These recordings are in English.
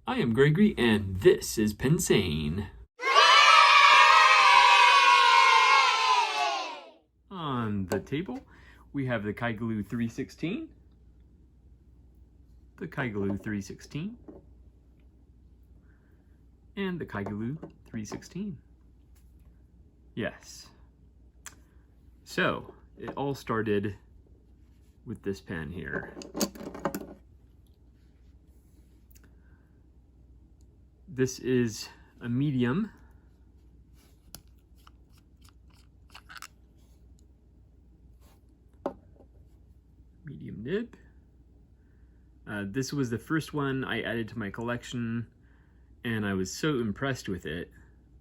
I am Gregory, and this is Pensane. On the table, we have the Kaigelu 316, the Kaigelu 316, and the Kaigelu 316. Yes. So, it all started with this pen here. This is a medium. Medium nib. This was the first one I added to my collection, and I was so impressed with it.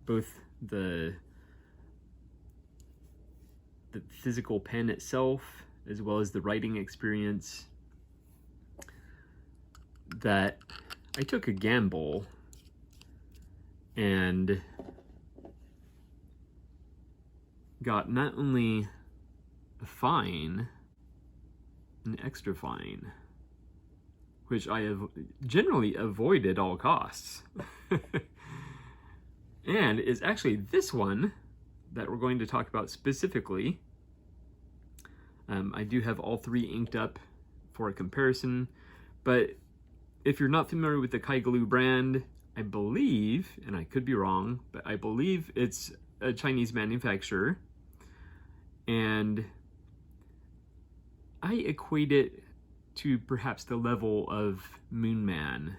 Both the physical pen itself, as well as the writing experience, that I took a gamble and got not only a fine, an extra fine, which I have generally avoided at all costs. And it's actually this one that we're going to talk about specifically. I do have all three inked up for a comparison, but if you're not familiar with the Kaigelu brand, I believe, and I could be wrong, but I believe it's a Chinese manufacturer, and I equate it to perhaps the level of Moon Man,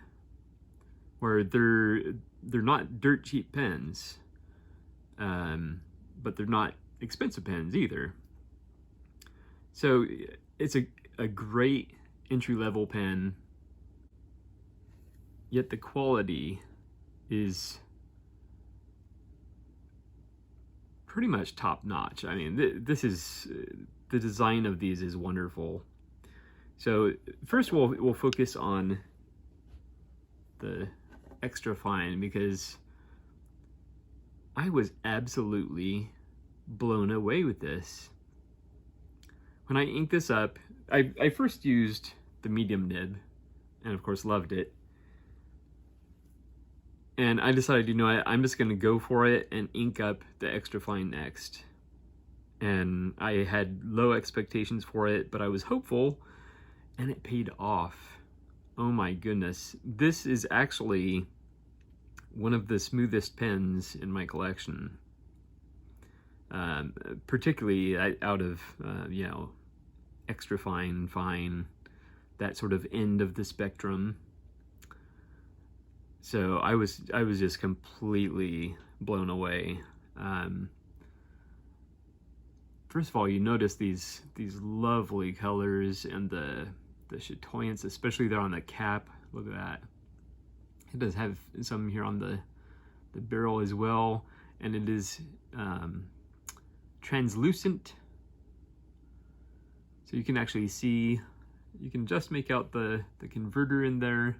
where they're not dirt cheap pens, but they're not expensive pens either. So it's a great entry-level pen, yet the quality is pretty much top-notch. I mean, this is, the design of these is wonderful. So first of all, we'll focus on the extra fine, because I was absolutely blown away with this. When I inked this up, I first used the medium nib, and of course loved it. And I decided, you know, I'm just gonna go for it and ink up the extra fine next. And I had low expectations for it, but I was hopeful, and it paid off. Oh my goodness. This is actually one of the smoothest pens in my collection. Particularly out of, you know, extra fine, that sort of end of the spectrum. So I was just completely blown away. First of all, you notice these lovely colors and the chatoyance, especially there on the cap. Look at that. It does have some here on the barrel as well, and it is translucent, so you can actually see. You can just make out the converter in there,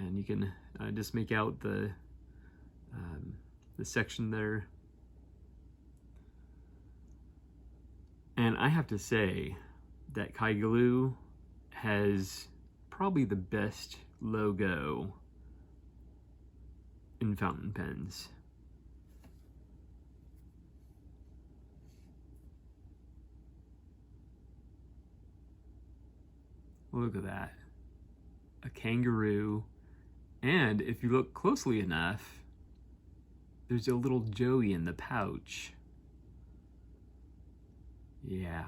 and you can just make out the section there. And I have to say that Kaigelu has probably the best logo in fountain pens. Look at that. A kangaroo. And if you look closely enough, there's a little joey in the pouch. Yeah.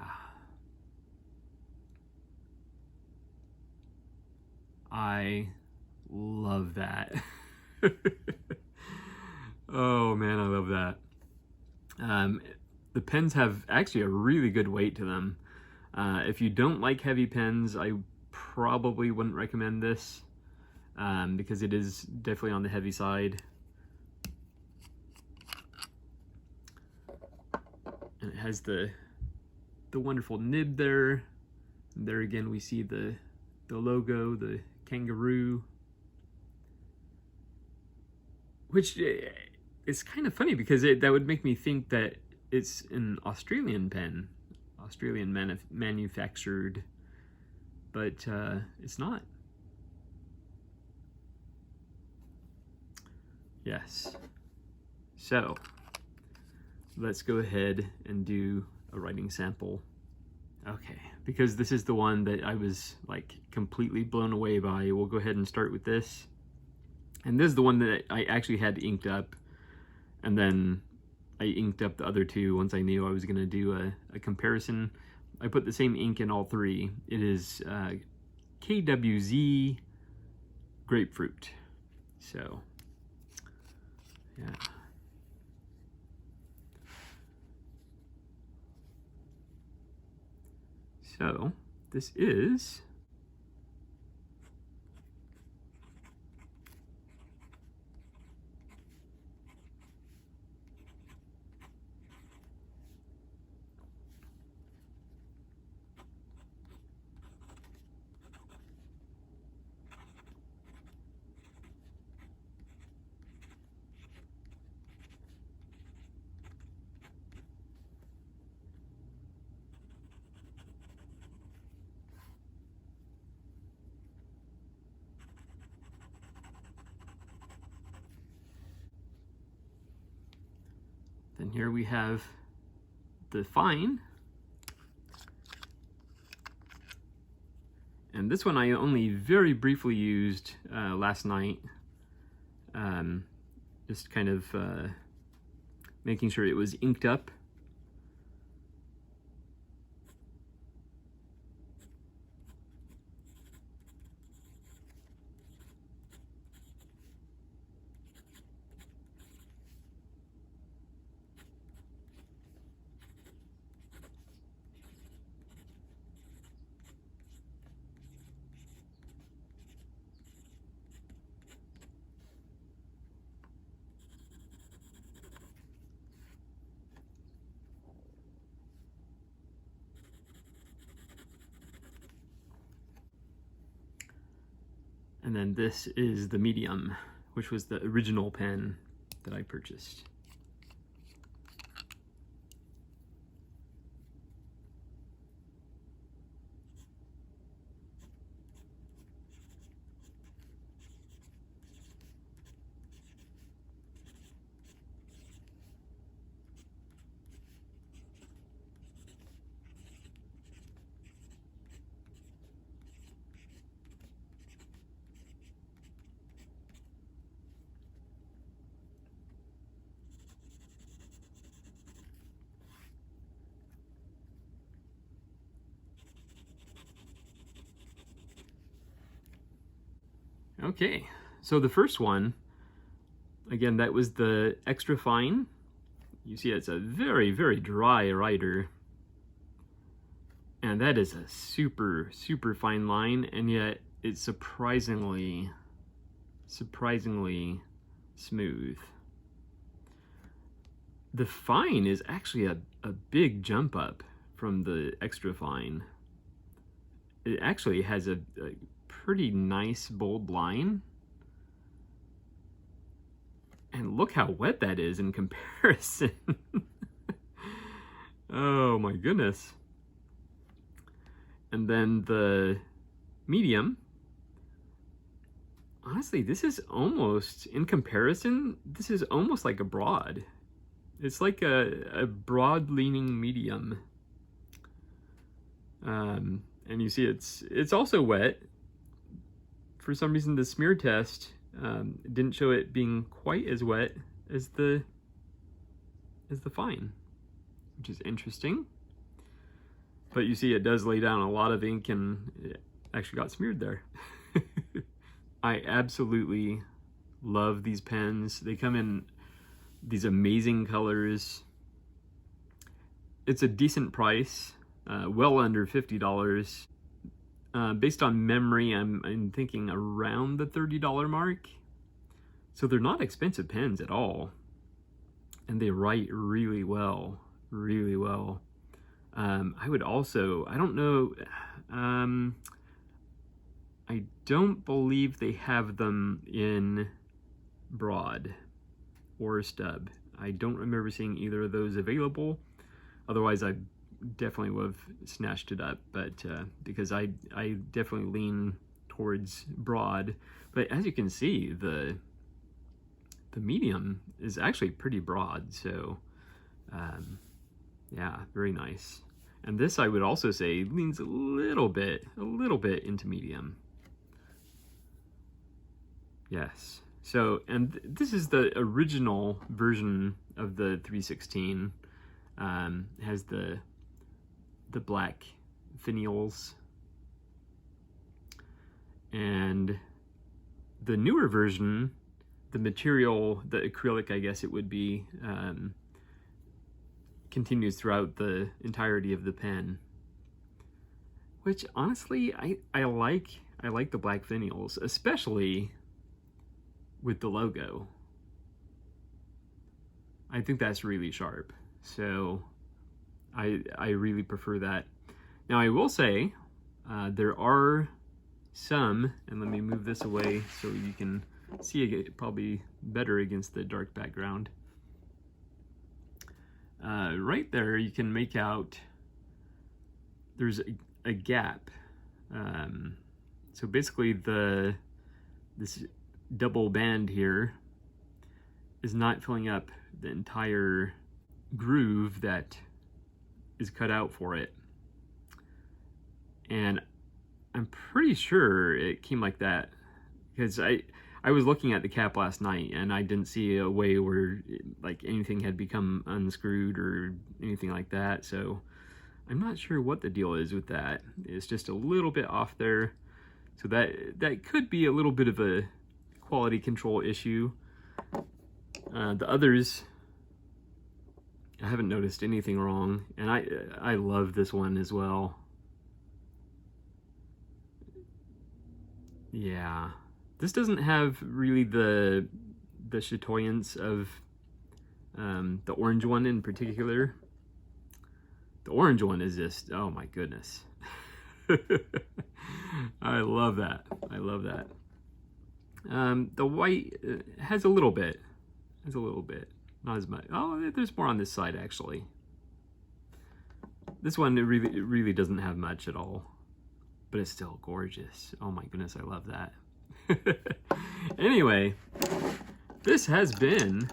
I love that. Oh man, I love that. The pens have actually a really good weight to them. If you don't like heavy pens, I probably wouldn't recommend this, because it is definitely on the heavy side. And it has the wonderful nib there. And there again we see the logo, the kangaroo, which is kind of funny because that would make me think that it's an Australian pen, Australian manufactured, but it's not. Yes. So let's go ahead and do a writing sample. Okay, because this is the one that I was like completely blown away by, we'll go ahead and start with this. And this is the one that I actually had inked up, and then I inked up the other two once I knew I was going to do a comparison. I put the same ink in all three. It is KWZ Grapefruit. So, yeah. So, this is then here we have the fine. And this one I only very briefly used last night. Just kind of making sure it was inked up. And then this is the medium, which was the original pen that I purchased. Okay, so the first one, again, that was the extra fine. You see it's a very, very dry writer. And that is a super, super fine line, and yet it's surprisingly smooth. The fine is actually a big jump up from the extra fine. It actually has a pretty nice bold line. And look how wet that is in comparison. Oh my goodness. And then the medium, honestly, this is almost, in comparison, this is almost like a broad. It's like a broad leaning medium. And you see it's also wet. For some reason, the smear test didn't show it being quite as wet as the fine, which is interesting. But you see it does lay down a lot of ink, and it actually got smeared there. I absolutely love these pens. They come in these amazing colors. It's a decent price, well under $50. Based on memory, I'm thinking around the $30 mark. So they're not expensive pens at all. And they write really well, really well. I would also, I don't know, I don't believe they have them in broad or stub. I don't remember seeing either of those available. Otherwise, I definitely would have snatched it up, but because I definitely lean towards broad. But as you can see, the the medium is actually pretty broad, so yeah, very nice. And this, I would also say, leans a little bit into medium. Yes. So, and this is the original version of the 316. Has the black finials. And the newer version, the material, the acrylic, I guess it would be, continues throughout the entirety of the pen. Which honestly, I like the black finials, especially with the logo. I think that's really sharp. So I really prefer that. Now I will say there are some, and let me move this away so you can see it probably better against the dark background. Right there you can make out there's a gap. So basically this double band here is not filling up the entire groove that is cut out for it. And I'm pretty sure it came like that because I was looking at the cap last night and I didn't see a way where like anything had become unscrewed or anything like that. So I'm not sure what the deal is with that. It's just a little bit off there. So that could be a little bit of a quality control issue. The others, I haven't noticed anything wrong, and I love this one as well. Yeah, this doesn't have really the chatoyance of the orange one in particular. The orange one is just, oh my goodness. I love that. I love that. The white has a little bit. Not as much. Oh, there's more on this side actually. This one, it really doesn't have much at all, but it's still gorgeous. Oh my goodness, I love that. Anyway, this has been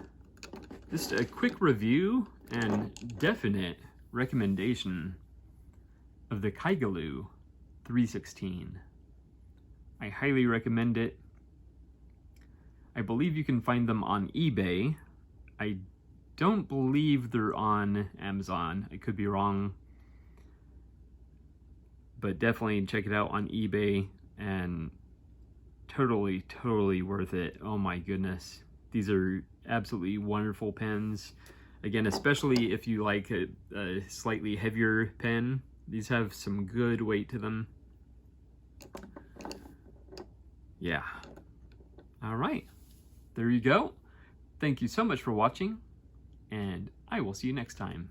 just a quick review and definite recommendation of the Kaigelu 316. I highly recommend it. I believe you can find them on eBay. I don't believe they're on Amazon. I could be wrong. But definitely check it out on eBay, and totally worth it. Oh my goodness. These are absolutely wonderful pens. Again, especially if you like a slightly heavier pen. These have some good weight to them. Yeah. All right. There you go. Thank you so much for watching, and I will see you next time.